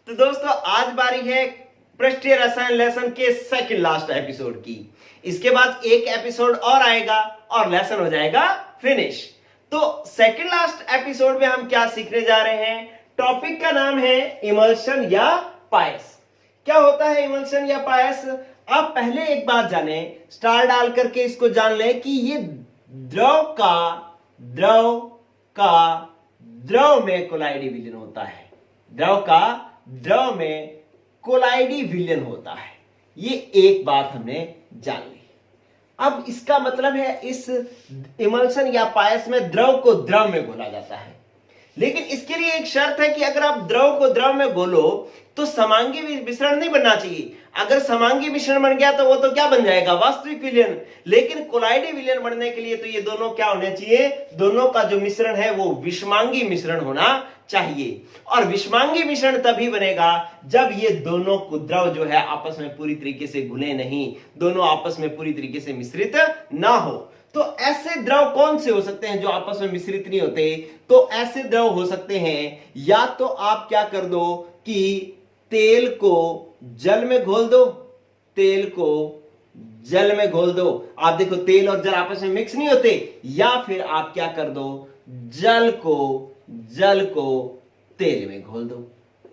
तो दोस्तों आज बारी है पृष्ठीय रसायन लेसन के सेकंड लास्ट एपिसोड की। इसके बाद एक एपिसोड और आएगा और लेसन हो जाएगा फिनिश। तो सेकंड लास्ट एपिसोड में हम क्या सीखने जा रहे हैं? टॉपिक का नाम है इमल्शन या पायस। क्या होता है इमल्शन या पायस? आप पहले एक बात जाने, स्टार डाल करके इसको जान लें कि ये द्रव में कोलाइडी विलयन होता है। द्रव का द्रव में कोलाइडी विलयन होता है। ये एक बात हमने जान ली। अब इसका मतलब है इस इमल्शन या पायस में द्रव को द्रव में घोला जाता है, लेकिन इसके लिए एक शर्त है कि अगर आप द्रव को द्रव में घोलो तो समांगी मिश्रण नहीं बनना चाहिए। अगर समांगी मिश्रण बन गया तो वो तो क्या बन जाएगा? वास्तविक विलयन। लेकिन कोलाइडी विलयन बनने के लिए तो ये दोनों क्या होने चाहिए? दोनों का जो मिश्रण है वो विषमांगी मिश्रण होना चाहिए। और विषमांगी मिश्रण तभी बनेगा जब ये दोनों को द्रव जो है आपस में पूरी तरीके से घुले नहीं, दोनों आपस में पूरी तरीके से मिश्रित ना हो। तो ऐसे द्रव कौन से हो सकते हैं जो आपस में मिश्रित नहीं होते? तो ऐसे द्रव हो सकते हैं, या तो आप क्या कर दो कि तेल को जल में घोल दो, तेल को जल में घोल दो। आप देखो तेल और जल आपस में मिक्स नहीं होते। या फिर आप क्या कर दो, जल को तेल में घोल दो।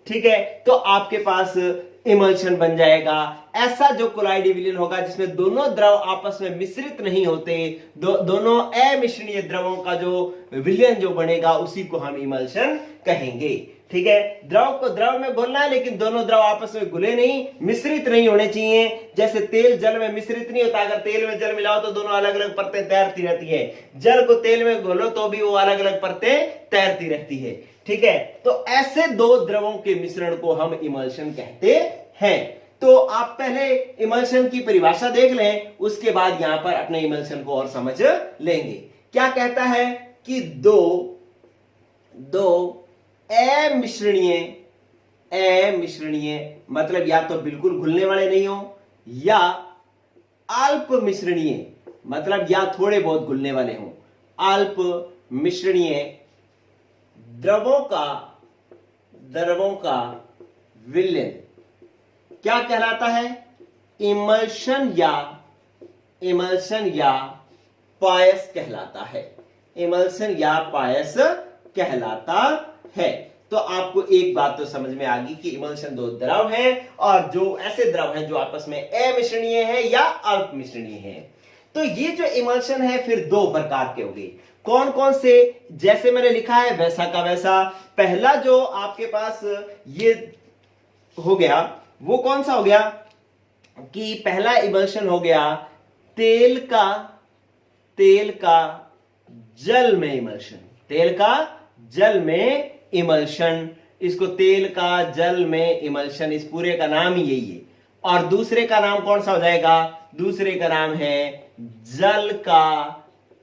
ठीक है, तो आपके पास इमल्शन बन जाएगा। ऐसा जो कोलाइडी विलयन होगा जिसमें दोनों द्रव आपस में मिश्रित नहीं होते, दोनों अमिश्रणीय द्रवों का जो विलयन जो बनेगा उसी को हम इमल्शन कहेंगे। ठीक है, द्रव को द्रव में घोलना है, लेकिन दोनों द्रव आपस में घुले नहीं, मिश्रित नहीं होने चाहिए। जैसे तेल जल में मिश्रित नहीं होता, अगर तेल में जल मिलाओ तो दोनों अलग अलग परतें तैरती रहती है। जल को तेल में घोलो तो भी वो अलग अलग परतें तैरती रहती है। ठीक है, तो ऐसे दो द्रवों के मिश्रण को हम इमल्शन कहते हैं। तो आप पहले इमल्शन की परिभाषा देख लें, उसके बाद यहां पर अपने इमल्शन को और समझ लेंगे। क्या कहता है कि दो अमिश्रणीय मतलब या तो बिल्कुल घुलने वाले नहीं हो, या अल्प मिश्रणीय मतलब या थोड़े बहुत घुलने वाले हो। अल्प मिश्रणीय द्रवों का विलयन क्या कहलाता है? इमल्शन या पायस कहलाता है। इमल्शन या पायस कहलाता है। तो आपको एक बात तो समझ में आ गई कि इमल्शन दो द्रव है, और जो ऐसे द्रव हैं जो आपस में अमिश्रणीय है या अल्प मिश्रणीय है। तो ये जो इमल्शन है फिर दो प्रकार के हो गए। कौन कौन से? जैसे मैंने लिखा है वैसा का वैसा। पहला जो आपके पास ये हो गया वो कौन सा हो गया कि पहला इमल्शन हो गया तेल का जल में इमल्शन। तेल का जल में इमल्शन, इसको तेल का जल में इमल्शन, इस पूरे का नाम ही यही है। और दूसरे का नाम कौन सा हो जाएगा? दूसरे का नाम है जल का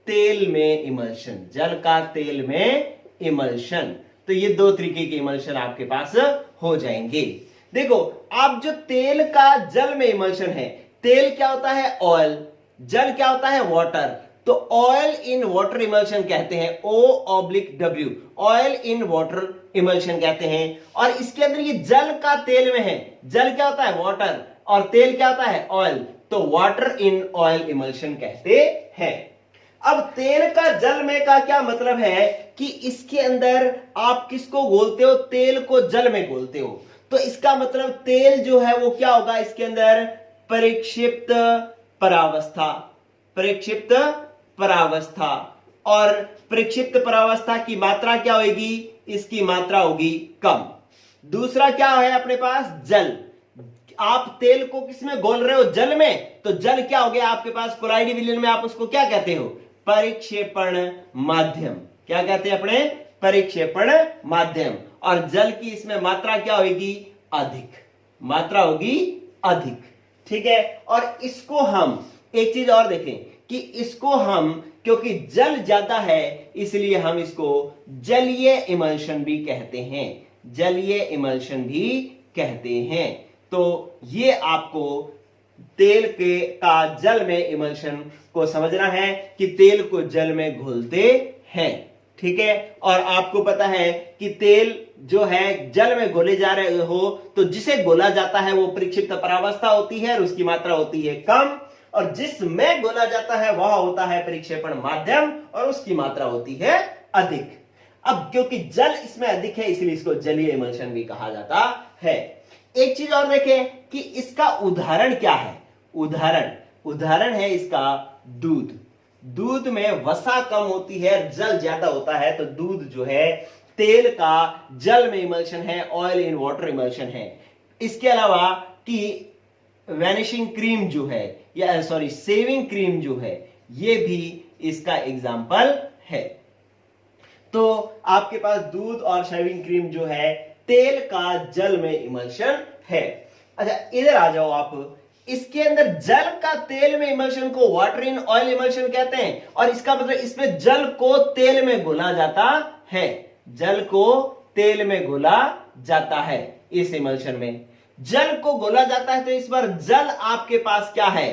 तेल में इमल्शन। जल का तेल में इमल्शन। तो ये दो तरीके के इमल्शन आपके पास हो जाएंगे। देखो, आप जो तेल का जल में इमल्शन है, तेल क्या होता है? ऑयल। जल क्या होता है? वाटर। तो ऑयल इन वाटर इमल्शन कहते हैं, O/W, oil in water emulsion कहते हैं। और इसके अंदर ये जल का तेल में है। जल क्या होता है? वाटर, और तेल क्या होता है? ऑयल। तो वाटर इन ऑयल इमल्शन कहते हैं। अब तेल का जल में का क्या मतलब है कि इसके अंदर आप किसको घोलते हो? तेल को जल में घोलते हो। तो इसका मतलब तेल जो है वो क्या होगा इसके अंदर? परिक्षिप्त परावस्था। और परिक्षिप्त परावस्था की मात्रा क्या होगी? इसकी मात्रा होगी कम। दूसरा क्या है अपने पास? जल। आप तेल को किसमें घोल रहे हो? जल में। तो जल क्या हो गया आपके पास? कोलाइडी विलयन में आप उसको क्या कहते हो? परिक्षेपण माध्यम। क्या कहते हैं अपने? परिक्षेपण माध्यम। और जल की इसमें मात्रा क्या होगी? अधिक। मात्रा होगी अधिक। ठीक है, और इसको हम एक चीज और देखें कि इसको हम, क्योंकि जल ज्यादा है इसलिए हम इसको जलीय इमल्शन भी कहते हैं। जलीय इमल्शन भी कहते हैं। तो ये आपको तेल के का जल में इमल्शन को समझना है कि तेल को जल में घोलते हैं। ठीक है। और आपको पता है कि तेल जो है जल में घोले जा रहे हो तो जिसे घोला जाता है वो परिक्षिप्त परावस्था होती है और उसकी मात्रा होती है कम, और जिसमें घोला जाता है वह होता है परिक्षेपण माध्यम और उसकी मात्रा होती है अधिक। अब क्योंकि जल इसमें अधिक है इसलिए इसको जलीय इमल्शन भी कहा जाता है। एक चीज और देखें कि इसका उदाहरण क्या है। उदाहरण है इसका दूध। दूध में वसा कम होती है, जल ज्यादा होता है, तो दूध जो है तेल का जल में इमल्शन है, ऑयल इन वाटर इमल्शन है। इसके अलावा कि वैनिशिंग क्रीम जो है या सेविंग क्रीम जो है ये भी इसका एग्जाम्पल है। तो आपके पास दूध और शेविंग क्रीम जो है तेल का जल में इमल्शन है। अच्छा इधर आ जाओ आप, इसके अंदर जल का तेल में इमल्शन को वाटर इन ऑयल इमल्शन कहते हैं, और इसका मतलब इसमें जल को तेल में घोला जाता है। जल को तेल में घोला जाता है। इस इमल्शन में जल को घोला जाता है तो इस बार जल आपके पास क्या है,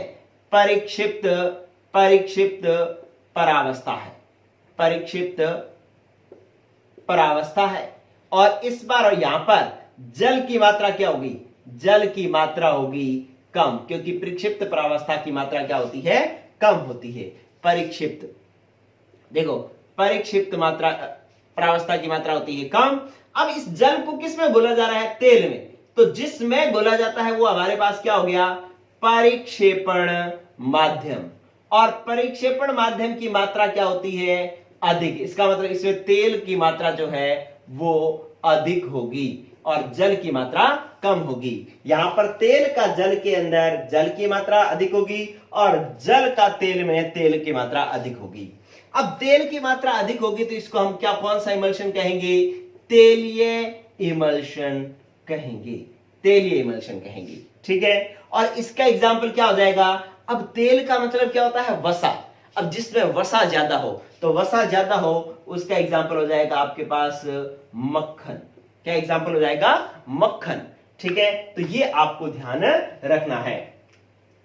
परिक्षिप्त परावस्था है, परिक्षिप्त परावस्था है। और इस बार और यहां पर जल की मात्रा क्या होगी, जल की मात्रा होगी कम, क्योंकि परिक्षिप्त परावस्था की मात्रा क्या होती है, कम होती है। परिक्षिप्त देखो, परिक्षिप्त मात्रा परावस्था की मात्रा होती है कम। अब इस जल को किस में घोला जा रहा है, तेल में, तो जिसमें घोला जाता है वो हमारे पास क्या हो गया, परिक्षेपण माध्यम। और परिक्षेपण माध्यम की मात्रा क्या होती है, अधिक। इसका मतलब इसमें तेल की मात्रा जो है वो अधिक होगी और जल की मात्रा कम होगी। यहां पर तेल का जल के अंदर जल की मात्रा अधिक होगी और जल का तेल में तेल की मात्रा अधिक होगी। अब तेल की मात्रा अधिक होगी तो इसको हम क्या, कौन सा इमल्शन कहेंगे, तेलीय इमल्शन कहेंगे, तेलीय इमल्शन कहेंगे, ठीक है। और इसका एग्जाम्पल क्या हो जाएगा, अब तेल का मतलब क्या होता है, वसा। अब जिसमें वसा ज्यादा हो, तो वसा ज्यादा हो उसका एग्जाम्पल हो जाएगा आपके पास मक्खन। क्या एग्जाम्पल हो जाएगा, मक्खन, ठीक है। तो ये आपको ध्यान रखना है,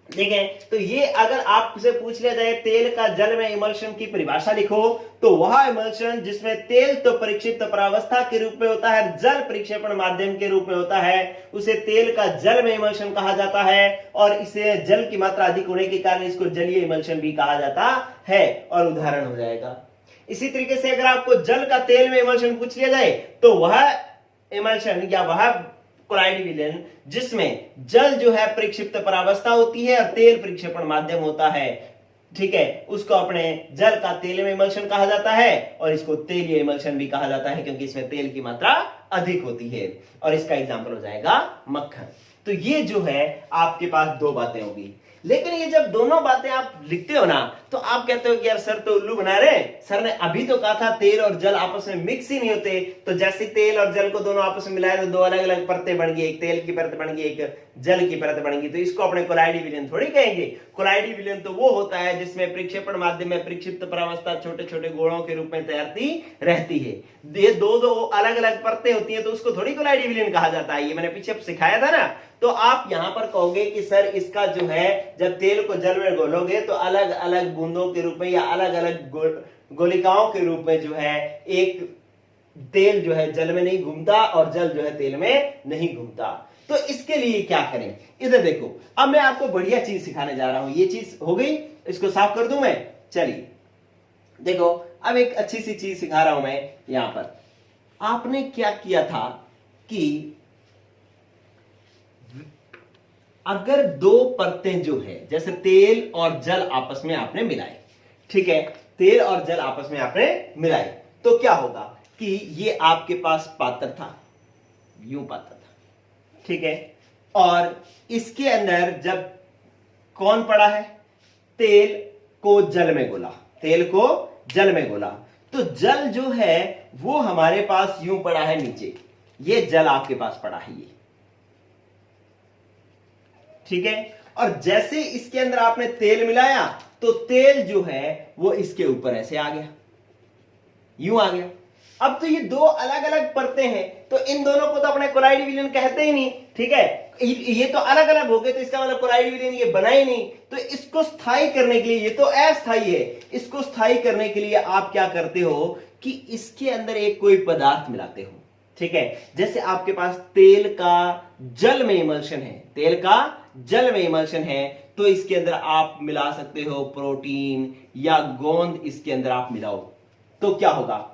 ठीक है। तो ये अगर आपसे पूछ लिया जाए तेल का जल में इमल्शन की परिभाषा लिखो, तो वह इमल्शन जिसमें तेल तो परिक्षिप्त परावस्था के रूप में होता है, जल परिक्षेपण माध्यम के रूप में होता है, उसे तेल का जल में इमल्शन कहा जाता है। और इसे जल की मात्रा अधिक होने के कारण इसको जलीय इमल्शन भी कहा जाता है। और उदाहरण हो जाएगा। इसी तरीके से अगर आपको जल का तेल में इमल्शन पूछ लिया जाए तो वह इमल्शन या वह कोलाइड विलयन जिसमें जल जो है परिक्षिप्त परावस्था होती है और तेल परिक्षेपण माध्यम होता है, ठीक है, उसको अपने जल का तेल में इमल्शन कहा जाता है और इसको तेलीय इमल्शन भी कहा जाता है क्योंकि इसमें तेल की मात्रा अधिक होती है। और इसका एग्जाम्पल हो जाएगा मक्खन। तो ये जो है आपके पास दो बातें होगी। लेकिन ये जब दोनों बातें आप लिखते हो ना तो आप कहते हो कि यार सर तो उल्लू बना रहे, सर ने अभी तो कहा था तेल और जल आपस में मिक्स ही नहीं होते। तो जैसे तेल और जल को दोनों आपस में मिलाए तो दो अलग अलग परतें बन गई, एक तेल की परत बन गई, एक जल की परत बन गई। तो इसको अपने कोलाइडी विलयन थोड़ी कहेंगे। कोलाइडी विलयन तो वो होता है जिसमें परिक्षेपण माध्यम में परिक्षिप्त परावस्था छोटे छोटे गोलों के रूप में तैरती रहती है। ये दो दो अलग अलग परतें होती है तो उसको थोड़ी कोलाइडी विलयन कहा जाता है। ये मैंने पीछे सिखाया था ना। तो आप यहां पर कहोगे कि सर इसका जो है जब तेल को जल में घोलोगे तो अलग अलग बूंदों के रूप में या अलग अलग गोलिकाओं के रूप में जो है एक तेल जो है जल में नहीं घूमता और जल जो है तेल में नहीं घूमता। तो इसके लिए क्या करें, इधर देखो। अब मैं आपको बढ़िया चीज सिखाने जा रहा हूं। ये चीज हो गई, इसको साफ कर दूं मैं। चलिए देखो, अब एक अच्छी सी चीज सिखा रहा हूं मैं। यहां पर आपने क्या किया था कि अगर दो परतें जो है जैसे तेल और जल आपस में आपने मिलाए, ठीक है, तेल और जल आपस में आपने मिलाए, तो क्या होगा कि ये आपके पास पात्र था, यूं पात्र था, ठीक है। और इसके अंदर जब कौन पड़ा है, तेल को जल में घोला, तेल को जल में घोला, तो जल जो है वो हमारे पास यूं पड़ा है नीचे। ये जल आपके पास पड़ा है ये, ठीक है। और जैसे इसके अंदर आपने तेल मिलाया तो तेल जो है वो इसके ऊपर ऐसे आ गया, यूं आ गया। अब तो ये दो अलग अलग परतें हैं तो इन दोनों को तो अपने कोलाइड विलयन कहते ही नहीं, ठीक है। ये तो अलग अलग हो गए तो इसका मतलब कोलाइड विलयन ये बना ही नहीं। तो इसको स्थायी करने के लिए, ये तो अस्थायी है, इसको स्थायी करने के लिए आप क्या करते हो कि इसके अंदर एक कोई पदार्थ मिलाते हो, ठीक है। जैसे आपके पास तेल का जल में इमल्शन है, तेल का जल में इमल्शन है, तो इसके अंदर आप मिला सकते हो प्रोटीन या गोंद, इसके अंदर आप मिलाओ तो क्या होगा,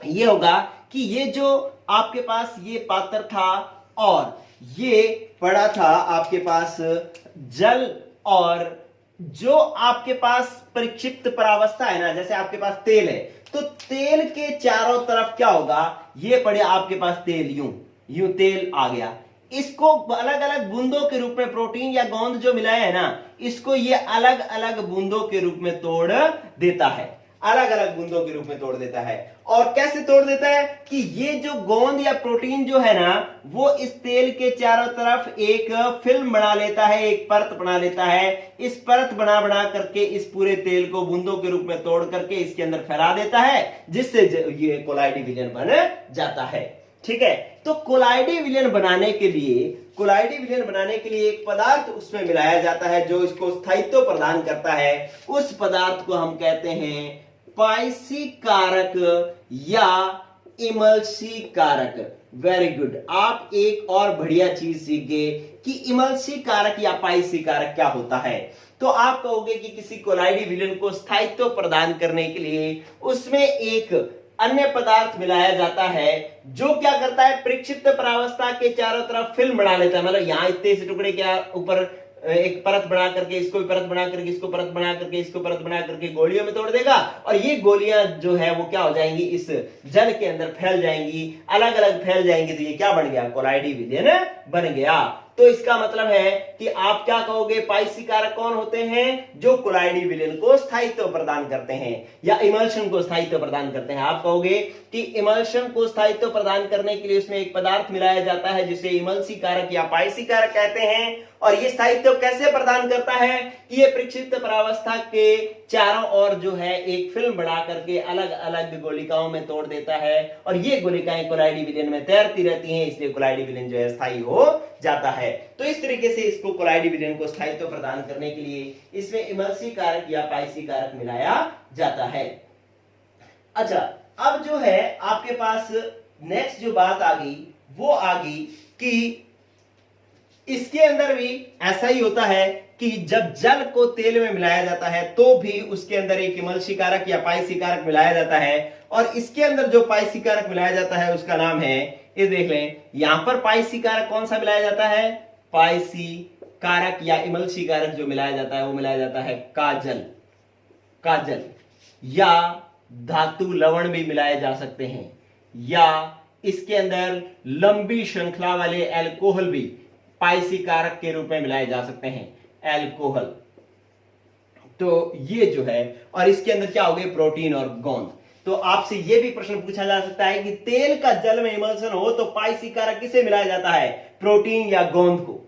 ये होगा कि ये जो आपके पास ये पात्र था और ये पड़ा था आपके पास जल, और जो आपके पास परिक्षिप्त परावस्था है ना, जैसे आपके पास तेल है तो तेल के चारों तरफ क्या होगा, ये पड़े आपके पास तेल, यूं यूं तेल आ गया, इसको अलग अलग बूंदों के रूप में प्रोटीन या गोंद जो मिलाया है ना, इसको ये अलग अलग बूंदों के रूप में तोड़ देता है, अलग अलग बूंदों के रूप में तोड़ देता है। और कैसे तोड़ देता है कि ये जो गोंद या प्रोटीन जो है ना, वो इस तेल के चारों तरफ एक फिल्म बना लेता है, एक परत बना लेता है। इस परत बना बना करके इस पूरे तेल को बूंदों के रूप में तोड़ करके इसके अंदर फैला देता है, जिससे ये कोलाइडी विलयन बन जाता है, ठीक है। तो कोलाइडी विलयन बनाने के लिए एक पदार्थ उसमें मिलाया जाता है जो इसको स्थायित्व प्रदान करता है। उस पदार्थ को हम कहते हैं पाइसी कारक या इमल्सी कारक। वेरी गुड, आप एक और बढ़िया चीज सीख गए कि इमल्सी कारक या पाइसी कारक क्या होता है। तो आप कहोगे कि किसी कोलाइडी विलयन को स्थायित्व प्रदान करने के लिए उसमें एक अन्य पदार्थ मिलाया जाता है जो क्या करता है, परिक्षिप्त परावस्था के चारों तरफ फिल्म बना लेता है। मतलब यहां इतने से टुकड़े के ऊपर एक परत बना करके, इसको भी परत बना करके, इसको परत बना करके, इसको परत बना करके गोलियों में तोड़ देगा, और ये गोलियां जो है वो क्या हो जाएंगी, इस जल के अंदर फैल जाएंगी, अलग अलग फैल जाएंगी, तो ये क्या बन गया, कोलाइडी विलयन बन गया। तो इसका मतलब है कि आप क्या कहोगे, पाइसी कारक कौन होते हैं, जो कोलाइडी विलयन को स्थायित्व प्रदान करते हैं या इमल्शन को स्थायित्व प्रदान करते हैं। आप कहोगे कि इमल्शन को स्थायित्व प्रदान करने के लिए उसमें एक पदार्थ मिलाया जाता है जिसे इमल्सी कारक या पाइसी कारक कहते हैं, और ये स्थायित्व कैसे प्रदान करता है कि ये परिक्षिप्त परावस्था के चारों ओर जो है एक फिल्म बना करके अलग अलग गोलिकाओं में तोड़ देता है, और ये गोलिकाएं कोलाइडी विलयन में तैरती रहती हैं, इसलिए कोलाइडी विलयन जो है स्थायी हो जाता है। तो इस तरीके से इसको कोलाइडी विलयन को स्थायित्व प्रदान करने के लिए इसमें इमल्सी कारक या पाइसी कारक मिलाया जाता है। अच्छा, अब जो है आपके पास नेक्स्ट जो बात आ गई वो आ गई कि इसके अंदर भी ऐसा ही होता है कि जब जल को तेल में मिलाया जाता है तो भी उसके अंदर एक इमल्सी कारक या पाइसी कारक मिलाया जाता है, और इसके अंदर जो पाइसी कारक मिलाया जाता है उसका नाम है, ये देख लें, यहां पर पाइसी कारक कौन सा मिलाया जाता है, पाइसी कारक या इमल्सी कारक जो मिलाया जाता है वो मिलाया जाता है काजल, काजल या धातु लवण भी मिलाए जा सकते हैं, या इसके अंदर लंबी श्रृंखला वाले एल्कोहल भी पाइसी कारक के रूप में मिलाए जा सकते हैं, एल्कोहल। तो ये जो है, और इसके अंदर क्या हो गए, प्रोटीन और गोंद। तो आपसे यह भी प्रश्न पूछा जा सकता है कि तेल का जल में इमल्शन हो तो पाइसी कारक किसे मिलाया जाता है, प्रोटीन या गोंद को,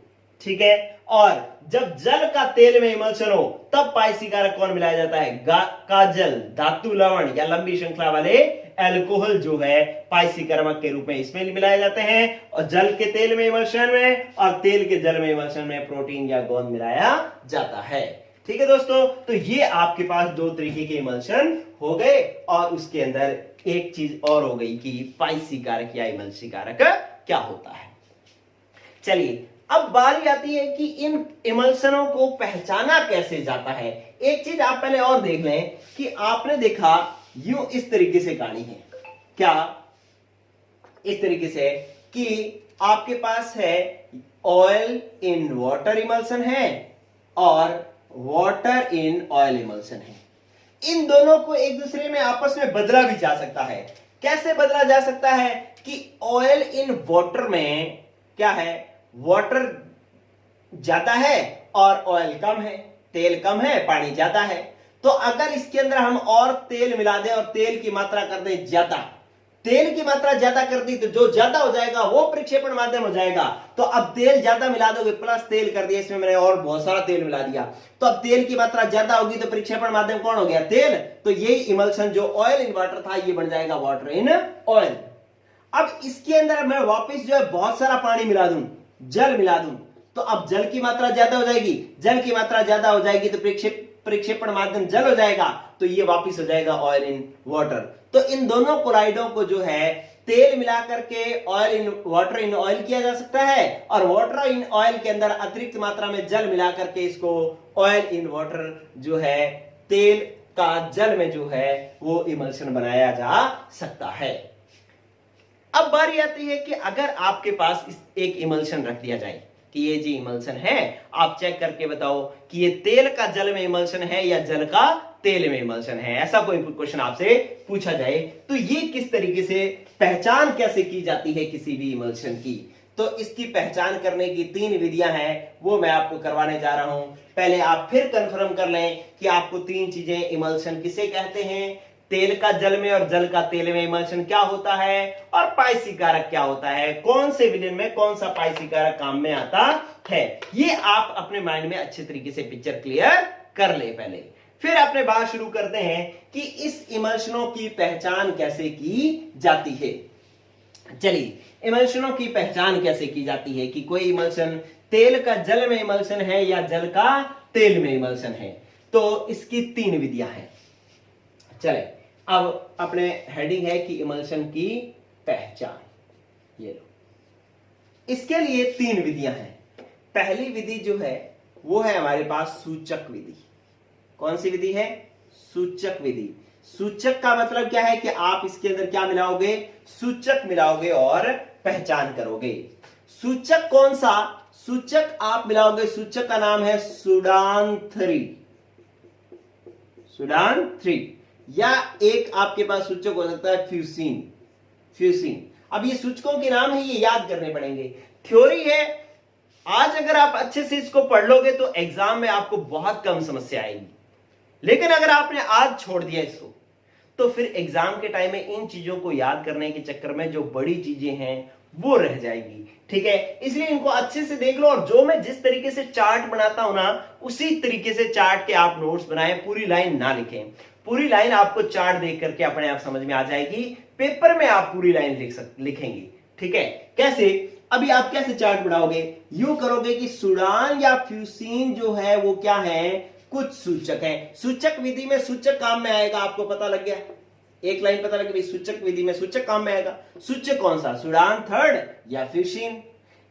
ठीक है। और जब जल का तेल में इमल्शन हो तब पाइसी कारक कौन मिलाया जाता है, काजल, धातु लवण या लंबी श्रृंखला वाले एल्कोहल जो है पाइसी कारक के रूप में इसमें मिलाए जाते हैं, और जल के तेल में इमल्शन में और तेल के जल में इमल्शन में प्रोटीन या गोंद मिलाया जाता है, ठीक है दोस्तों। तो ये आपके पास दो तरीके के इमल्शन हो गए, और उसके अंदर एक चीज और हो गई कि पाइसी कारक या इमल्सी कारक क्या होता है। चलिए, अब बारी आती है कि इन इमल्शनों को पहचाना कैसे जाता है। एक चीज आप पहले और देख लें कि आपने देखा यूं इस तरीके से कहानी है, क्या इस तरीके से कि आपके पास है ऑयल इन वाटर इमल्शन है और वाटर इन ऑयल इमल्शन है। इन दोनों को एक दूसरे में आपस में बदला भी जा सकता है। कैसे बदला जा सकता है कि ऑयल इन वाटर में क्या है, वाटर ज्यादा है और ऑयल कम है, तेल कम है, पानी ज्यादा है। तो अगर इसके अंदर हम और तेल मिला दें और तेल की मात्रा कर दें ज्यादा, तेल की मात्रा ज्यादा कर दी तो जो ज्यादा हो जाएगा वो प्रक्षेपण माध्यम हो जाएगा। तो अब तेल ज्यादा मिला दोगे, प्लस तेल कर दिया, इसमें मैंने और बहुत सारा तेल मिला दिया, तो अब तेल की मात्रा ज्यादा होगी तो प्रक्षेपण माध्यम कौन हो गया, तेल। तो यही इमल्शन जो ऑयल इन वाटर था ये बन जाएगा वाटर इन ऑयल। अब इसके अंदर मैं वापस जो है बहुत सारा पानी मिला दूं, जल मिला दूं, तो अब जल की मात्रा ज्यादा हो जाएगी, जल की मात्रा ज्यादा हो जाएगी तो परिक्षेपण माध्यम जल हो जाएगा तो ये वापिस हो जाएगा ऑयल इन वाटर। तो इन दोनों कोलाइडों को जो है तेल मिलाकर के oil in water in oil किया जा सकता है, और वाटर इन ऑयल के अंदर अतिरिक्त मात्रा में जल मिलाकर के इसको ऑयल इन वाटर जो है तेल का जल में जो है वो इमल्शन बनाया जा सकता है। अब बारी आती है कि अगर आपके पास एक इमल्शन रख दिया जाए कि ये जी इमल्शन है, आप चेक करके बताओ कि ये तेल का जल में इमल्शन है या जल का तेल में इमल्शन है, ऐसा कोई क्वेश्चन आपसे पूछा जाए तो ये किस तरीके से पहचान कैसे की जाती है किसी भी इमल्शन की। तो इसकी पहचान करने की 3 विधियां हैं, वो मैं आपको करवाने जा रहा हूं। पहले आप फिर कंफर्म कर लें कि आपको 3 चीजें इमल्शन किसे कहते हैं, तेल का जल में और जल का तेल में इमल्शन क्या होता है, और पाइसी कारक क्या होता है, कौन से विलयन में कौन सा पाइसी कारक काम में आता है। ये आप अपने माइंड में अच्छे तरीके से पिक्चर क्लियर कर ले पहले, फिर अपने बात शुरू करते हैं कि इस इमल्शनों की पहचान कैसे की जाती है। चलिए, इमल्शनों की पहचान कैसे की जाती है कि कोई इमल्शन तेल का जल में इमल्शन है या जल का तेल में इमल्शन है। तो इसकी 3 विधियां हैं। चले, अब अपने हेडिंग है कि इमल्शन की पहचान, ये लो। इसके लिए 3 विधियां हैं। पहली विधि जो है वो है हमारे पास सूचक विधि। कौन सी विधि है? सूचक विधि। सूचक का मतलब क्या है कि आप इसके अंदर क्या मिलाओगे, सूचक मिलाओगे और पहचान करोगे। सूचक कौन सा? सूचक आप मिलाओगे, सूचक का नाम है सुडान 3, सुडान 3, या एक आपके पास सूचक हो सकता है फ्यूसिन, फ्यूसिन। अब ये सूचकों के नाम है, ये याद करने पड़ेंगे, थ्योरी है। आज अगर आप अच्छे से इसको पढ़ लोगे तो एग्जाम में आपको बहुत कम समस्या आएगी, लेकिन अगर आपने आज छोड़ दिया इसको तो फिर एग्जाम के टाइम में इन चीजों को याद करने के चक्कर में जो बड़ी चीजें हैं वो रह जाएगी। ठीक है, इसलिए इनको अच्छे से देख लो, और जो मैं जिस तरीके से चार्ट बनाता हूं ना उसी तरीके से चार्ट के आप नोट्स बनाएं, पूरी लाइन ना लिखें। पूरी लाइन आपको चार्ट देख करके अपने आप समझ में आ जाएगी, पेपर में आप पूरी लाइन लिखेंगे। ठीक है, कैसे? अभी आप कैसे चार्ट बनाओगे? यूं करोगे कि सुडान या फ्यूसिन जो है वो क्या है, कुछ सूचक है। सूचक विधि में सूचक काम में आएगा, आपको पता लग गया, एक लाइन पता लग गई, सूचक विधि में सूचक काम में आएगा। सूचक कौन सा? सुडान 3 या फ्यूसिन।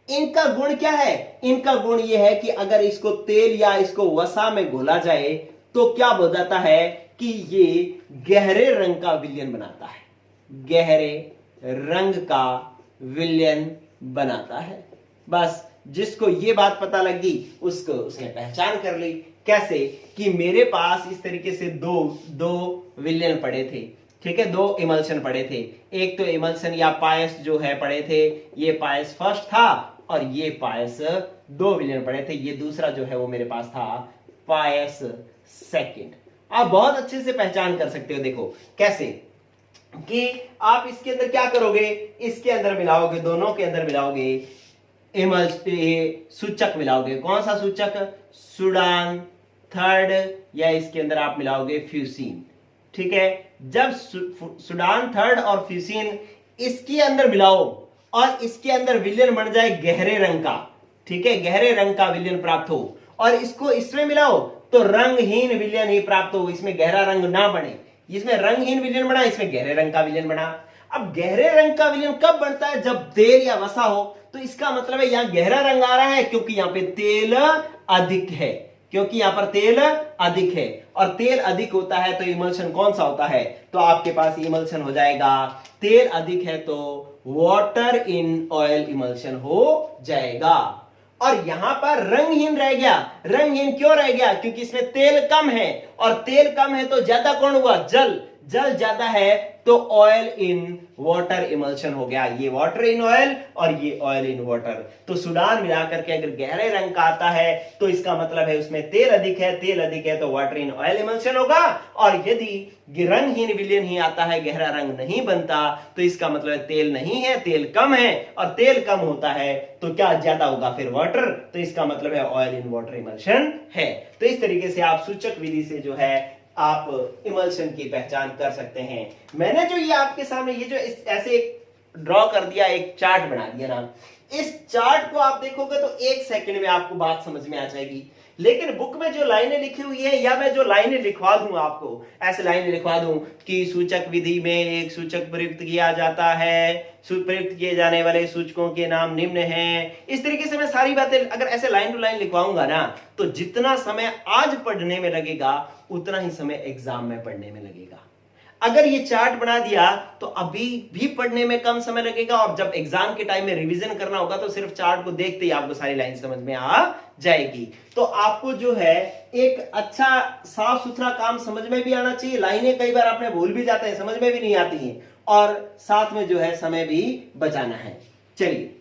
इनका गुण क्या है? इनका गुण यह है कि अगर इसको तेल या इसको वसा में घोला जाए तो क्या हो जाता है कि ये गहरे रंग का विलयन बनाता है, गहरे रंग का विलयन बनाता है। बस जिसको ये बात पता लगी उसको उसने पहचान कर ली। कैसे? कि मेरे पास इस तरीके से दो विलयन पड़े थे। ठीक है, 2 इमल्शन पड़े थे। एक तो इमल्शन या पायस जो है पड़े थे, ये पायस फर्स्ट था और ये पायस 2 विलयन पड़े थे। ये दूसरा जो है वो मेरे पास था पायस सेकंड। आप बहुत अच्छे से पहचान कर सकते हो। देखो कैसे कि आप इसके अंदर क्या करोगे, इसके अंदर मिलाओगे, दोनों के अंदर मिलाओगे सूचक मिलाओगे। कौन सा सूचक? सुडान 3 या इसके अंदर आप मिलाओगे फ्यूसिन। ठीक है, जब सुडान 3 और फ्यूसिन इसके अंदर मिलाओ और इसके अंदर विलयन बन जाए गहरे रंग का, ठीक है, गहरे रंग का विलयन प्राप्त हो, और इसको इसमें मिलाओ तो रंगहीन विलयन ही प्राप्त हो, इसमें गहरा रंग ना बने। इसमें रंगहीन विलयन बना, इसमें गहरे रंग का विलयन बना। अब गहरे रंग का विलयन कब बनता है? जब तेल या वसा हो। तो इसका मतलब है यहां गहरा रंग आ रहा है क्योंकि यहां पे तेल अधिक है, क्योंकि यहां पर तेल अधिक है, और तेल अधिक होता है तो इमल्शन कौन सा होता है? तो आपके पास इमल्शन हो जाएगा, तेल अधिक है तो वाटर इन ऑयल इमल्शन हो जाएगा। और यहां पर रंगहीन रह गया। रंगहीन क्यों रह गया? क्योंकि इसमें तेल कम है, और तेल कम है तो ज्यादा कौन हुआ? जल। जल ज्यादा है तो ऑयल इन वाटर इमल्शन हो गया। ये वाटर इन ऑयल और ये ऑयल इन वाटर। तो सुडान मिलाकर के अगर गहरे रंग का आता है तो इसका मतलब है उसमें तेल अधिक है, तेल अधिक है तो वाटर इन ऑयल इमल्शन होगा। और यदि रंगहीन विलयन ही आता है, गहरा रंग नहीं बनता, तो इसका मतलब है तेल नहीं है, तेल कम है, और तेल कम होता है तो क्या ज्यादा होगा? फिर वाटर। तो इसका मतलब है ऑयल इन वाटर इमल्शन है। तो इस तरीके से आप सूचक विधि से जो है आप इमल्शन की पहचान कर सकते हैं। मैंने जो ये आपके सामने ये जो ऐसे ड्रॉ कर दिया, एक चार्ट बना दिया ना, इस चार्ट को आप देखोगे तो 1 सेकंड में आपको बात समझ में आ जाएगी लेकिन बुक में जो लाइनें लिखी हुई है या मैं जो लाइनें लिखवा दूं आपको, ऐसे लाइनें लिखवा दूं कि सूचक विधि में एक सूचक प्रयुक्त किया जाता है, प्रयुक्त किए जाने वाले सूचकों के नाम निम्न हैं, इस तरीके से मैं सारी बातें अगर ऐसे लाइन टू लाइन लिखवाऊंगा ना, तो जितना समय आज पढ़ने में लगेगा उतना ही समय एग्जाम में पढ़ने में लगेगा। अगर ये चार्ट बना दिया तो अभी भी पढ़ने में कम समय लगेगा, और जब एग्जाम के टाइम में रिवीजन करना होगा तो सिर्फ चार्ट को देखते ही आपको सारी लाइन समझ में आ जाएगी। तो आपको जो है एक अच्छा साफ सुथरा काम समझ में भी आना चाहिए, लाइनें कई बार आपने भूल भी जाते हैं, समझ में भी नहीं आती हैं, और साथ में जो है समय भी बचाना है। चलिए,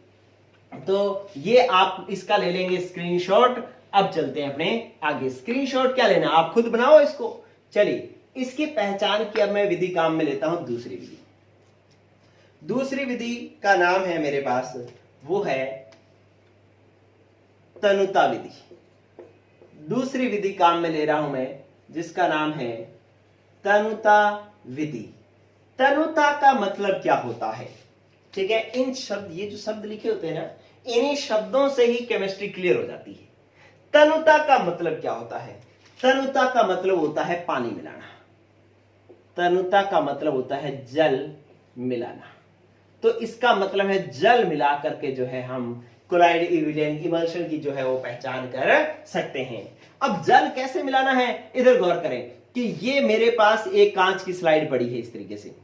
तो ये आप इसका ले लेंगे स्क्रीनशॉट। अब चलते हैं अपने आगे। स्क्रीनशॉट क्या लेना, आप खुद बनाओ इसको। चलिए, इसकी पहचान की अब मैं विधि काम में लेता हूं दूसरी विधि। दूसरी विधि का नाम है मेरे पास, वो है तनुता विधि। दूसरी विधि काम में ले रहा हूं मैं, जिसका नाम है तनुता विधि। तनुता का मतलब क्या होता है? ठीक है, इन शब्द, ये जो शब्द लिखे होते हैं ना, इन्हीं शब्दों से ही केमिस्ट्री क्लियर हो जाती है। तनुता का मतलब क्या होता है? तनुता का मतलब होता है पानी मिलाना। तनुता का मतलब होता है जल मिलाना। तो इसका मतलब है जल मिला करके जो है हम कोलाइड इमल्शन की जो है वो पहचान कर सकते हैं। अब जल कैसे मिलाना है, इधर गौर करें कि ये मेरे पास एक कांच की स्लाइड पड़ी है, इस तरीके से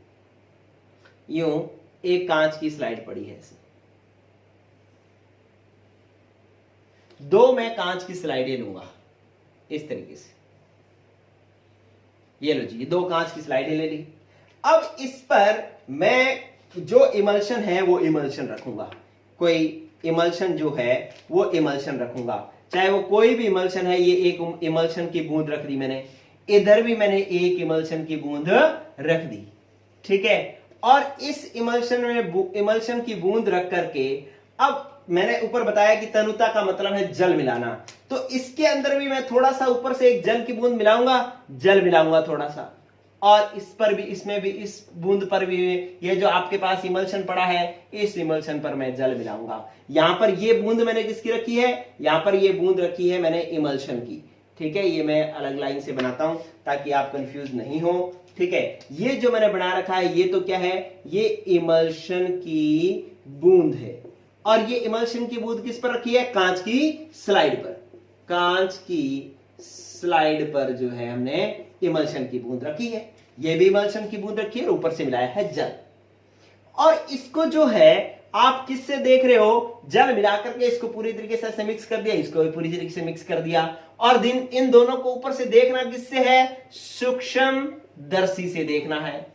यूं एक कांच की स्लाइड पड़ी है ऐसे। दो मैं कांच की स्लाइडें लूंगा इस तरीके से, ये लो जी, ये दो कांच की स्लाइडें ले ली। अब इस पर मैं जो इमल्शन है वो इमल्शन रखूंगा, कोई इमल्शन जो है वो इमल्शन रखूंगा, चाहे वो कोई भी इमल्शन है। ये एक इमल्शन की बूंद रख दी मैंने, इधर भी मैंने एक इमल्शन की बूंद रख दी, ठीक है। और इस इमल्शन में इमल्शन की बूंद रख करके, अब मैंने ऊपर बताया कि तनुता का मतलब है जल मिलाना, तो इसके अंदर भी मैं थोड़ा सा ऊपर से एक जल की बूंद मिलाऊंगा, जल मिलाऊंगा थोड़ा सा, और इस पर भी, इसमें भी, इस बूंद पर भी, ये जो आपके पास इमल्शन पड़ा है इस इमल्शन पर मैं जल मिलाऊंगा। यहां पर ये बूंद मैंने किसकी रखी है, यहां पर ये बूंद रखी है मैंने इमल्शन की, ठीक है। ये मैं अलग लाइन से बनाता हूं ताकि आप कंफ्यूज नहीं हो, ठीक है। ये जो मैंने बना रखा है ये तो क्या है, ये इमल्शन की बूंद है, और ये इमल्शन की बूंद किस पर रखी है, कांच की स्लाइड पर। कांच की स्लाइड पर जो है हमने इमल्शन की बूंद रखी है, ये भी इमल्शन की बूंद रखी है, और ऊपर से मिलाया है जल। और इसको जो है आप किससे देख रहे हो, जल मिलाकर के इसको पूरी तरीके से मिक्स कर दिया, इसको भी पूरी तरीके से मिक्स कर दिया, और इन दोनों को ऊपर से देखना किससे है, सूक्ष्मदर्शी से देखना है।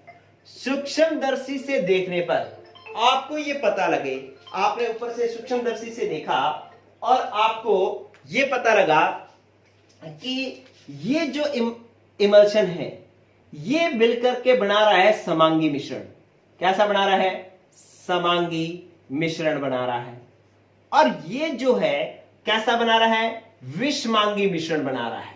सूक्ष्मदर्शी से देखने पर आपको ये पता लगे, आपने ऊपर से सूक्ष्मदर्शी से देखा और आपको ये पता लगा कि ये जो इमल्शन है ये मिलकर के बना रहा है समांगी मिश्रण। कैसा बना रहा है, समांगी मिश्रण बना रहा है। और ये जो है कैसा बना रहा है, विषमांगी मिश्रण बना रहा है।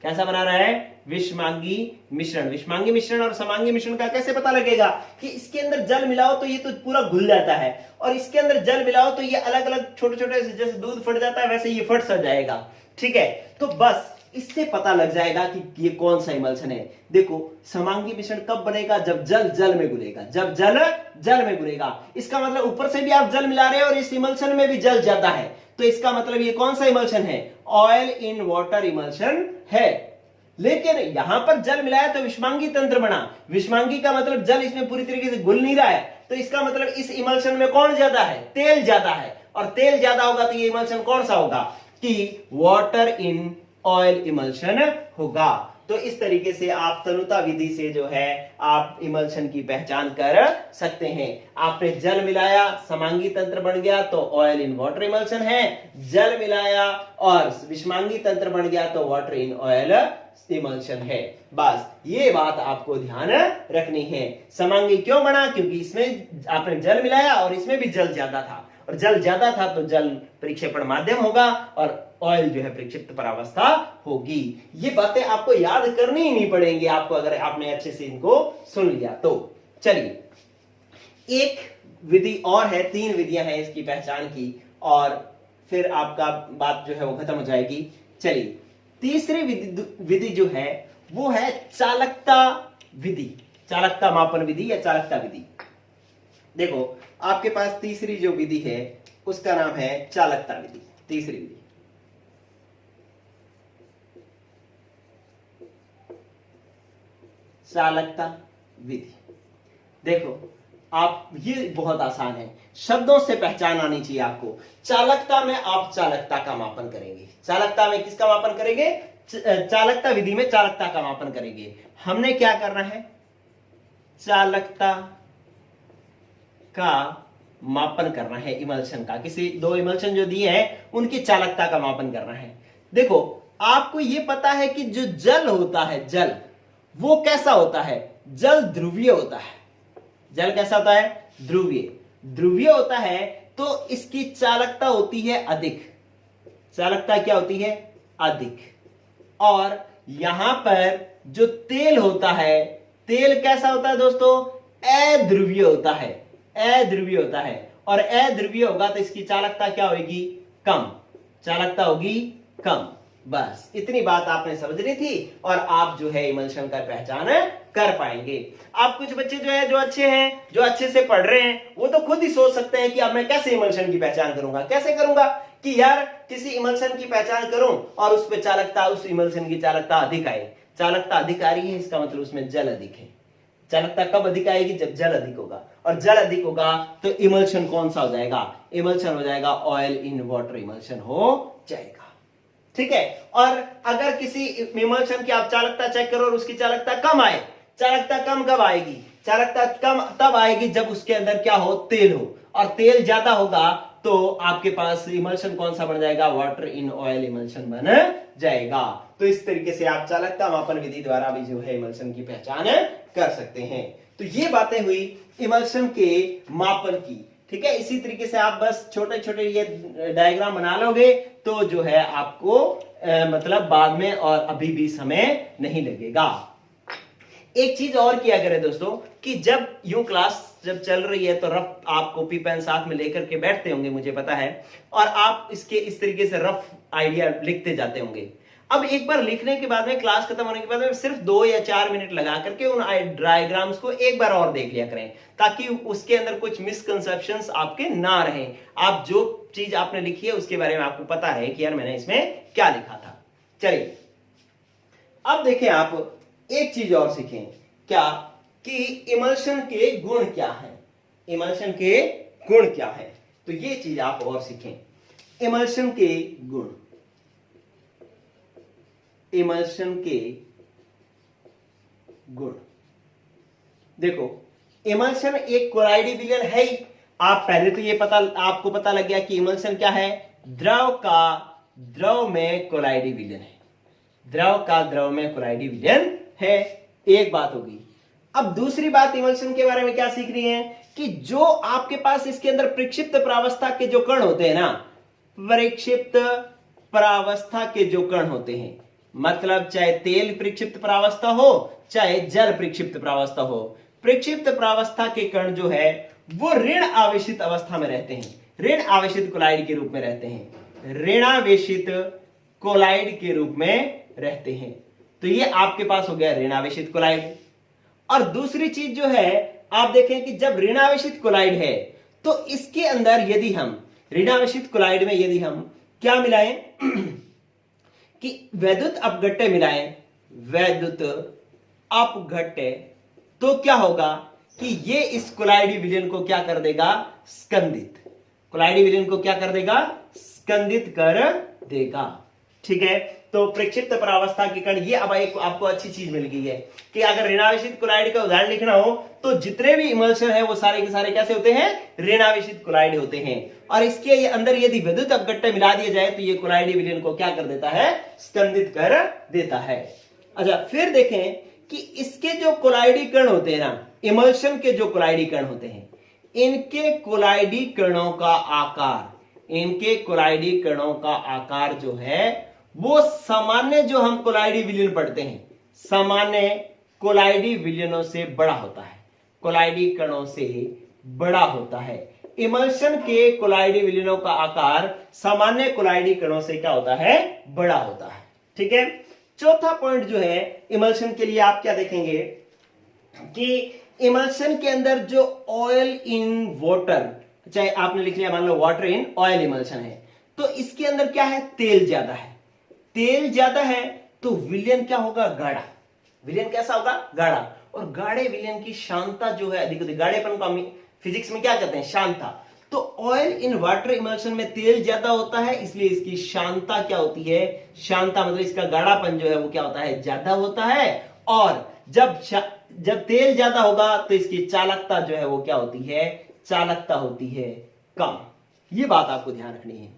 कैसा बना रहा है, विषमांगी मिश्रण। विषमांगी मिश्रण और समांगी मिश्रण का कैसे पता लगेगा कि इसके अंदर जल मिलाओ तो ये तो पूरा घुल जाता है, और इसके अंदर जल मिलाओ तो ये अलग अलग छोटे छोटे, जैसे दूध फट जाता है वैसे ये फट सा जाएगा, ठीक है। तो बस इससे पता लग जाएगा कि ये कौन सा इमल्शन है। देखो, समांगी मिश्रण कब बनेगा, जब जल जल में घुलेगा, जब जल जल में घुलेगा। इसका मतलब ऊपर से भी आप जल मिला रहे हो और इस इमल्शन में भी जल ज्यादा है, तो इसका मतलब ये कौन सा इमल्शन है, ऑयल इन वाटर इमल्शन है। लेकिन यहां पर जल मिलाया तो विषमांगी तंत्र बना। विषमांगी का मतलब जल इसमें पूरी तरीके से घुल नहीं रहा है, तो इसका मतलब इस इमल्शन में कौन ज्यादा है, तेल ज्यादा है। और तेल ज्यादा होगा तो ये इमल्शन कौन सा होगा, कि वाटर इन ऑयल इमल्शन होगा। तो इस तरीके से आप तनुता विधि से जो है आप इमल्शन की पहचान कर सकते हैं। आपने जल मिलाया, समांगी तंत्र बन गया तो ऑयल इन वाटर इमल्शन है। जल मिलाया और विषमांगी तंत्र बन गया तो वाटर इन ऑयल इमल्शन है। बस ये बात आपको ध्यान रखनी है। समांगी क्यों बना, क्योंकि इसमें आपने जल मिलाया और इसमें भी जल ज्यादा था, और जल ज्यादा था तो जल परिक्षेपण माध्यम होगा और ऑयल जो है प्रक्षिप्त परावस्था होगी। ये बातें आपको याद करनी ही नहीं पड़ेंगी आपको, अगर आपने अच्छे से इनको सुन लिया तो। चलिए, एक विधि और है, 3 विधियां हैं इसकी पहचान की, और फिर आपका बात जो है वो खत्म हो जाएगी चलिए तीसरी विधि जो है वो है चालकता विधि, चालकता मापन विधि या चालकता विधि। देखो आपके पास तीसरी जो विधि है उसका नाम है चालकता विधि। तीसरी विधि चालकता विधि। देखो आप, ये बहुत आसान है, शब्दों से पहचान आनी चाहिए आपको। चालकता में आप चालकता का मापन करेंगे। चालकता में किसका मापन करेंगे? चालकता विधि में चालकता का मापन करेंगे। हमने क्या करना है? चालकता का मापन करना है इमल्शन का। किसी दो इमल्शन जो दिए हैं उनकी चालकता का मापन करना है। देखो आपको यह पता है कि जो जल होता है, जल वो कैसा होता है? जल ध्रुवीय होता है। जल कैसा होता है? ध्रुवीय। ध्रुवीय होता है तो इसकी चालकता होती है अधिक। चालकता क्या होती है? अधिक। और यहां पर जो तेल होता है, तेल कैसा होता है दोस्तों? अध्रुवीय होता है। अध्रुवीय होता है और अध्रुवीय होगा तो इसकी चालकता क्या होगी? कम। चालकता होगी कम। बस इतनी बात आपने समझ ली थी और आप जो है इमल्शन का पहचान कर पाएंगे। आप कुछ बच्चे जो है, जो अच्छे हैं, जो अच्छे से पढ़ रहे हैं, वो तो खुद ही सोच सकते हैं कि अब मैं कैसे इमल्शन की पहचान करूंगा। कैसे करूंगा कि यार किसी इमल्शन की पहचान करूं और उस पे चालकता, उस इमल्शन की चालकता अधिक आए। चालकता अधिक आ रही है इसका मतलब उसमें जल अधिक है। चालकता कब अधिक आएगी? जब जल अधिक होगा। और जल अधिक होगा तो इमल्शन कौन सा हो जाएगा? इमल्शन हो जाएगा ऑयल इन वाटर इमल्शन हो जाएगा। ठीक है। और अगर किसी इमल्शन की आप चालकता चेक करो और उसकी चालकता कम आए, चालकता कम कब आएगी? चालकता कम तब आएगी जब उसके अंदर क्या हो? तेल हो। और तेल ज्यादा होगा तो आपके पास इमल्शन कौन सा बन जाएगा? वाटर इन ऑयल इमल्शन बन जाएगा। तो इस तरीके से आप चालकता मापन विधि द्वारा भी जो है इमल्शन की पहचान कर सकते हैं। तो ये बातें हुई इमल्शन के मापन की। ठीक है। इसी तरीके से आप बस छोटे छोटे ये डायग्राम बना लोगे तो जो है आपको मतलब बाद में और अभी भी समय नहीं लगेगा। एक चीज और किया करें दोस्तों कि जब यूं क्लास जब चल रही है तो रफ आप कॉपी पेन साथ में लेकर के बैठते होंगे, मुझे पता है, और आप इसके इस तरीके से रफ आइडिया लिखते जाते होंगे। अब एक बार लिखने के बाद में, क्लास खत्म होने के बाद में सिर्फ 2 या 4 मिनट लगा करके उन डायग्राम्स को एक बार और देख लिया करें ताकि उसके अंदर कुछ मिसकंसेप्शंस आपके ना रहें। आप जो चीज आपने लिखी है उसके बारे में आपको पता है कि यार मैंने इसमें क्या लिखा था। चलिए अब देखें, आप एक चीज और सीखें। क्या? कि इमल्शन के गुण क्या है। इमल्शन के गुण क्या है, तो ये चीज आप और सीखें। इमल्शन के गुण, इमल्शन के गुण। देखो इमल्शन एक कोलाइडी विलयन है ही। आप पहले तो ये पता, आपको पता लग गया कि इमल्शन क्या है? द्रव का द्रव में कोलाइडी विलयन है। द्रव का द्रव में कोलाइडी विलयन है। एक बात होगी। अब दूसरी बात इमल्शन के बारे में क्या सीख रही है कि जो आपके पास इसके अंदर प्रक्षिप्त प्रावस्था के जो कण होते हैं ना, प्रक्षिप्त प्रावस्था के जो कण होते हैं, मतलब चाहे तेल प्रक्षिप्त प्रावस्था हो चाहे जल प्रक्षिप्त प्रावस्था हो, प्रक्षिप्त प्रावस्था के कण जो है वो ऋण आवेशित अवस्था में रहते हैं। ऋण आवेशित कोलाइड के रूप में रहते हैं। ऋणावेशित कोलाइड के रूप में रहते हैं। तो ये आपके पास हो गया ऋणावेशित कोलाइड। और दूसरी चीज जो है, आप देखें कि जब ऋणावेशित कोलाइड है तो इसके अंदर यदि हम ऋणावेशित कोलाइड में यदि हम क्या मिलाएं कि वैद्युत अपघट्य मिलाएं, वैद्युत अपघट्य, तो क्या होगा कि ये इस कोलाइडी विलयन को क्या कर देगा? स्कंदित। कोलाइडी विलयन को क्या कर देगा? स्कंदित कर देगा। ठीक है। तो प्रक्षिप्त प्रावस्था के कण, ये अब एक आपको अच्छी चीज मिल गई है कि अगर ऋणावेशित कोलाइड का उदाहरण लिखना हो तो जितने भी इमल्शन है वो सारे के सारे कैसे होते हैं? ऋणावेशित कोलाइड होते हैं। और इसके अंदर यदि विद्युत अपघट्य मिला दिया जाए तो ये कोलाइडी विलयन को क्या कर देता है? स्कंदित कर देता है। अच्छा, फिर देखें कि इसके जो कोलाइडी कण होते हैं ना, इमल्शन के जो कोलाइडी कण होते हैं, इनके कोलाइडी कणों का आकार, इनके कोलाइडी कणों का आकार जो है वो सामान्य जो हम कोलाइडी विलयन पढ़ते हैं, सामान्य कोलाइडी विलयनों से बड़ा होता है। कोलाइडी कणों से बड़ा होता है। इमल्शन के कोलाइडी विलयनों का आकार सामान्य कोलाइडी कणों से क्या होता है, बड़ा होता है। ठीक है, चौथा पॉइंट जो है इमल्शन के लिए आप क्या देखेंगे कि इमल्शन के अंदर जो ऑयल इन वाटर, चाहे आपने लिख लिया मान लो वाटर इन ऑयल इमल्शन है, तो इसके अंदर क्या है, तेल ज्यादा है। तेल ज्यादा है तो विलयन क्या होगा, गाढ़ा। विलयन कैसा होगा, गाढ़ा। और गाढ़े विलयन की शांता जो है अधिक होती है। गाढ़ेपन को फिजिक्स में क्या कहते हैं, शांता। तो ऑयल इन वाटर इमल्शन में तेल ज्यादा होता है, इसलिए इसकी शांता क्या होती है, शांता मतलब इसका गाढ़ापन जो है वो क्या होता है, ज्यादा होता है। और जब तेल ज्यादा होगा तो इसकी चालकता जो है वो क्या होती है, चालकता होती है कम। ये बात आपको ध्यान रखनी है।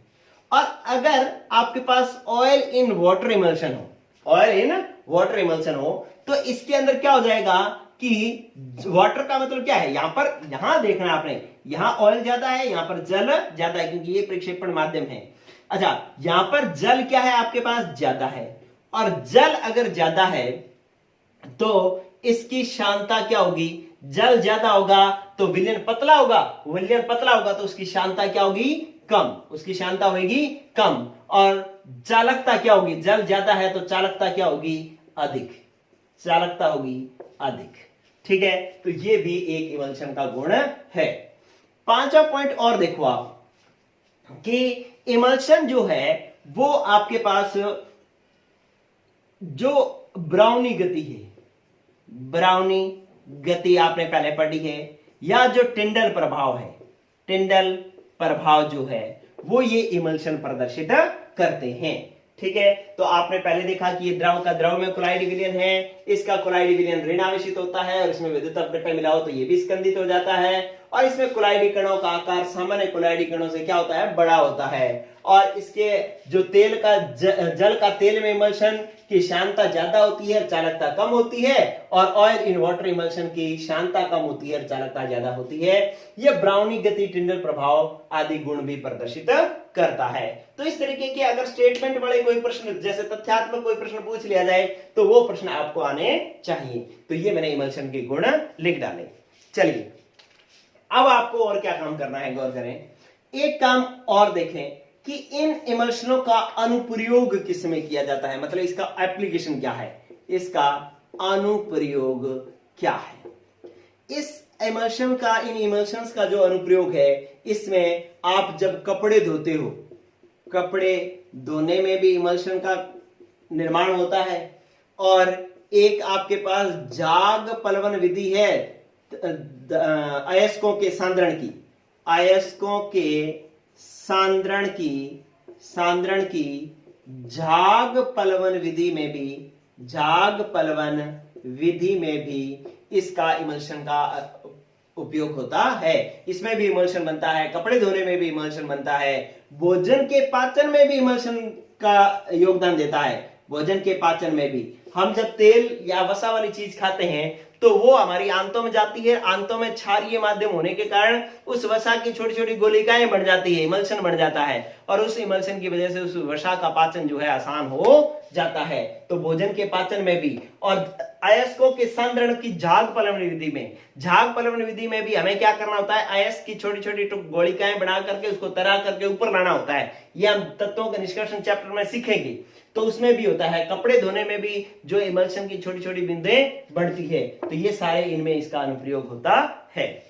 और अगर आपके पास ऑयल इन वाटर इमल्शन हो, ऑयल इन वाटर इमल्शन हो, तो इसके अंदर क्या हो जाएगा कि वाटर का मतलब क्या है, यहां देखना आपने, यहां ऑयल ज्यादा है, यहां पर जल ज्यादा है, क्योंकि ये प्रक्षेपण माध्यम है। अच्छा, यहां पर जल क्या है आपके पास, ज्यादा है। और जल अगर ज्यादा है तो इसकी शांता क्या होगी, जल ज्यादा होगा तो विलयन पतला होगा, विलयन पतला होगा तो उसकी शांता क्या होगी, कम, उसकी शांता होगी कम। और चालकता क्या होगी, जल ज्यादा है तो चालकता क्या होगी, अधिक, चालकता होगी अधिक। ठीक है, तो ये भी एक इमल्शन का गुण है। पांचवा पॉइंट और देखो आप कि इमल्शन जो है वो आपके पास जो ब्राउनी गति है, ब्राउनी गति आपने पहले पढ़ी है, या जो टिंडल प्रभाव है, टिंडल प्रभाव जो है वो ये इमल्शन प्रदर्शित करते हैं। ठीक है, तो आपने पहले देखा कि ये द्रव का द्रव में कोलाइडी विलयन है, इसका कोलाइडी विलयन ऋण आवेशित होता है, और इसमें विद्युत अपघटन मिला हो तो ये भी स्कंदित हो जाता है। और इसमें कोलाइडी कणों का आकार सामान्य कोलाइडी कणों से क्या होता है, बड़ा होता है। और इसके जो तेल का जल का तेल में इमल्शन की शांता ज्यादा होती है, चालकता कम होती है। और ऑयल इन वाटर इमल्शन की शांता कम होती है, चालकता ज्यादा होती है। यह ब्राउनी गति, टिंडल प्रभाव आदि गुण भी प्रदर्शित करता है। तो इस तरीके के अगर स्टेटमेंट वाले कोई प्रश्न, जैसे तथ्यात्मक कोई प्रश्न पूछ लिया जाए तो वो प्रश्न आपको आने चाहिए। तो ये मैंने इमल्शन के गुण लिख डाले। चलिए, अब आपको और क्या काम करना है, गौर करें। एक काम और देखें कि इन इमल्शनों का अनुप्रयोग किस में किया जाता है, मतलब इसका एप्लीकेशन क्या है, इसका अनुप्रयोग क्या है। इस इमल्शन का, इन इमल्शंस का जो अनुप्रयोग है, इसमें आप जब कपड़े धोते हो, कपड़े धोने में भी इमल्शन का निर्माण होता है। और एक आपके पास जाग पलवन विधि है अयस्कों के सांद्रण की, अयस्कों के सांद्रण की झाग पलवन विधि में भी, झाग पलवन विधि में भी इसका इमल्शन का उपयोग होता है। इसमें भी इमल्शन बनता है, कपड़े धोने में भी इमल्शन बनता है, भोजन के पाचन में भी इमल्शन का योगदान देता है। भोजन के पाचन में भी हम जब तेल या वसा वाली चीज खाते हैं तो वो हमारी आंतों में जाती है, आंतों में क्षारीय माध्यम होने के कारण उस वसा की छोटी छोटी गोलिकाएं बढ़ जाती है, इमल्शन बढ़ जाता है, और उस इमल्शन की वजह से उस वसा का पाचन जो है आसान हो जाता है। तो भोजन के पाचन में भी, और अयस्कों के सांद्रण की झाग पलवन विधि में, झाग पलवन विधि में भी हमें क्या करना होता है, अयस्क की छोटी छोटी गोलिकाएं बना करके उसको तरा करके ऊपर लाना होता है। ये हम तत्वों का निष्कर्षण चैप्टर में सीखेंगे। तो उसमें भी होता है, कपड़े धोने में भी जो इमल्शन की छोटी छोटी बूंदें बढ़ती है, तो ये सारे इनमें इसका अनुप्रयोग होता है।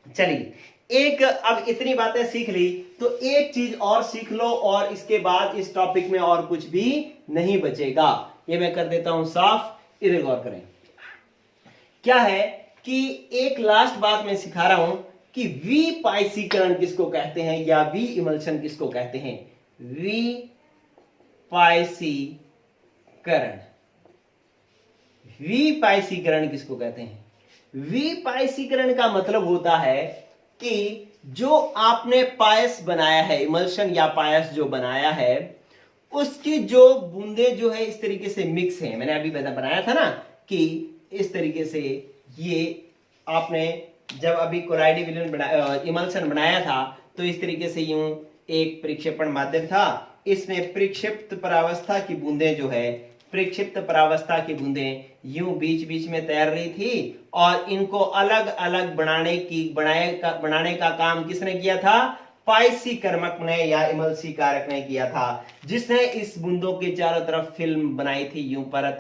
चलिए, एक अब इतनी बातें सीख ली तो एक चीज और सीख लो, और इसके बाद इस टॉपिक में और कुछ भी नहीं बचेगा। ये मैं कर देता हूं साफ, इधर गौर करें। क्या है कि एक लास्ट बात मैं सिखा रहा हूं कि वी पाइसीकरण किसको कहते हैं, या वी इमल्शन किसको कहते हैं। वी पाइसीकरण, वी पाइसीकरण किसको कहते हैं। वी पाइसीकरण का मतलब होता है कि जो आपने पायस बनाया है, इमल्शन या पायस जो बनाया है, उसकी जो बूंदे जो है इस तरीके से मिक्स है। मैंने अभी बनाया था ना कि इस तरीके से, ये आपने जब अभी कोलाइडी विलयन इमल्शन बनाया था तो इस तरीके से यूं एक प्रक्षेपण माध्यम था, इसमें प्रक्षिप्त परावस्था की बूंदें जो है प्रक्षिप्त परावस्था की बूंदें यूं बीच बीच में तैर रही थी और इनको अलग अलग बनाने का काम किसने किया था? पाइसीकर्मक ने या इमल्सी कारक ने किया था, जिसने इस बूंदों के चारों तरफ फिल्म बनाई थी, यूं परत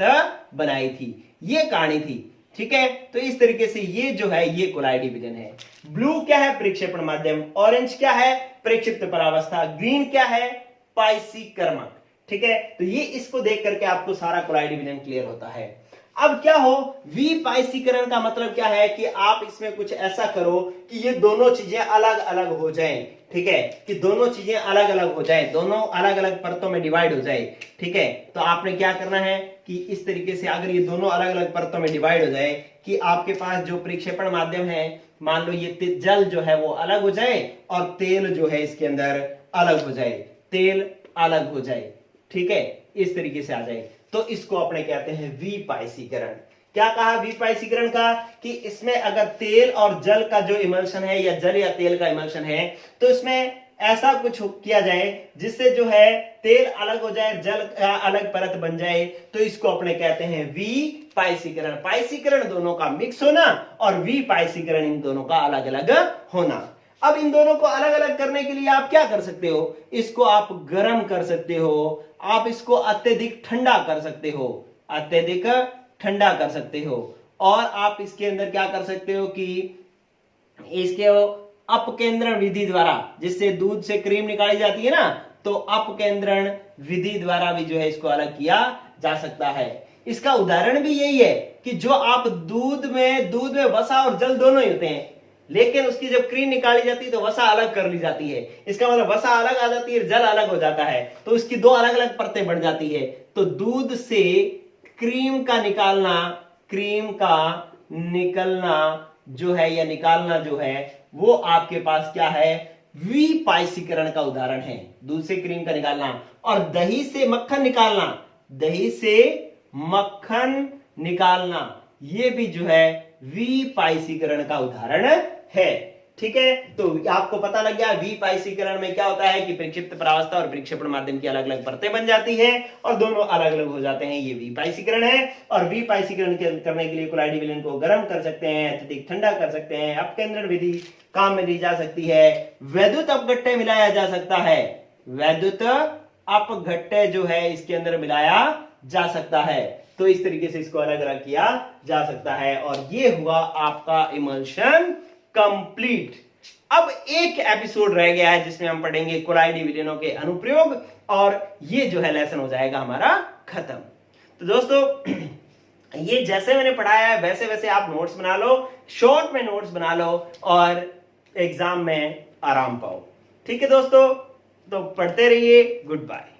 बनाई थी। ये कहानी थी। ठीक है, तो इस तरीके से ये जो है ये कोलाइडी विलेन है। ब्लू क्या है? प्रक्षेपण माध्यम। ऑरेंज क्या है? प्रक्षिप्त परावस्था। ग्रीन क्या है? पाइसीकर्मक। ठीक है, तो ये इसको देख करके आपको सारा कोलाइडी विलेन क्लियर होता है। अब क्या हो, विपाइसीकरण का मतलब क्या है कि आप इसमें कुछ ऐसा करो कि ये दोनों चीजें अलग अलग हो जाएं। ठीक है, कि दोनों चीजें अलग अलग हो जाए, दोनों अलग अलग परतों में डिवाइड हो जाए। ठीक है, तो आपने क्या करना है कि इस तरीके से अगर ये दोनों अलग अलग परतों में डिवाइड हो जाए कि आपके पास जो प्रक्षेपण माध्यम है, मान लो ये जल जो है वो अलग हो जाए और तेल जो है इसके अंदर अलग हो जाए, तेल अलग हो जाए। ठीक है, इस तरीके से आ जाए, तो इसको अपने कहते हैं विपाइसीकरण। क्या कहा विपाइसीकरण का? कि इसमें अगर तेल और जल का जो इमल्शन है या जल या तेल का इमल्शन है, तो इसमें ऐसा कुछ किया जाए जिससे जो है तेल अलग हो जाए, जल अलग परत बन जाए, तो इसको अपने कहते हैं विपाइसीकरण। पाइसीकरण दोनों का मिक्स होना और विपाइसीकरण इन दोनों का अलग अलग होना। अब इन दोनों को अलग अलग करने के लिए आप क्या कर सकते हो? इसको आप गर्म कर सकते हो, आप इसको अत्यधिक ठंडा कर सकते हो, अत्यधिक ठंडा कर सकते हो, और आप इसके अंदर क्या कर सकते हो कि इसके अपकेंद्रण विधि द्वारा, जिससे दूध से क्रीम निकाली जाती है ना, तो अपकेंद्रण विधि द्वारा भी जो है इसको अलग किया जा सकता है। इसका उदाहरण भी यही है कि जो आप दूध में वसा और जल दोनों ही होते हैं, लेकिन उसकी जब क्रीम निकाली जाती है तो वसा अलग कर ली जाती है। इसका मतलब वसा अलग आ जाती है, जल अलग हो जाता है, तो उसकी दो अलग अलग परतें बन जाती है। तो दूध से क्रीम का निकलना जो है या निकालना जो है वो आपके पास क्या है? विपाइसीकरण का उदाहरण है, दूध से क्रीम का निकालना। और दही से मक्खन निकालना, ये भी जो है विपाइसीकरण का उदाहरण है। ठीक है, तो आपको पता लग गया विपाइसीकरण में क्या होता है कि प्रक्षिप्त परावस्था और प्रक्षेपण माध्यम की अलग अलग परतें बन जाती है और दोनों अलग अलग हो जाते हैं, ये विपाइसीकरण है। और विपाइसीकरण करने के लिए कोलाइडी विलेन को गर्म कर सकते हैं, अत्यधिक ठंडा कर सकते हैं, अपकेंद्रण विधि काम में ली जा सकती है, वैद्युत अपघट्य मिलाया जा सकता है, वैद्युत अपघट्य जो है इसके अंदर मिलाया जा सकता है। तो इस तरीके से इसको अलग अलग किया जा सकता है, और ये हुआ आपका इमल्शन कंप्लीट। अब एक एपिसोड रह गया है जिसमें हम पढ़ेंगे कोलाइडी विलेनों के अनुप्रयोग, और ये जो है लेसन हो जाएगा हमारा खत्म। तो दोस्तों ये जैसे मैंने पढ़ाया है वैसे वैसे आप नोट्स बना लो, शॉर्ट में नोट्स बना लो और एग्जाम में आराम पाओ। ठीक है दोस्तों, तो पढ़ते रहिए। Good bye.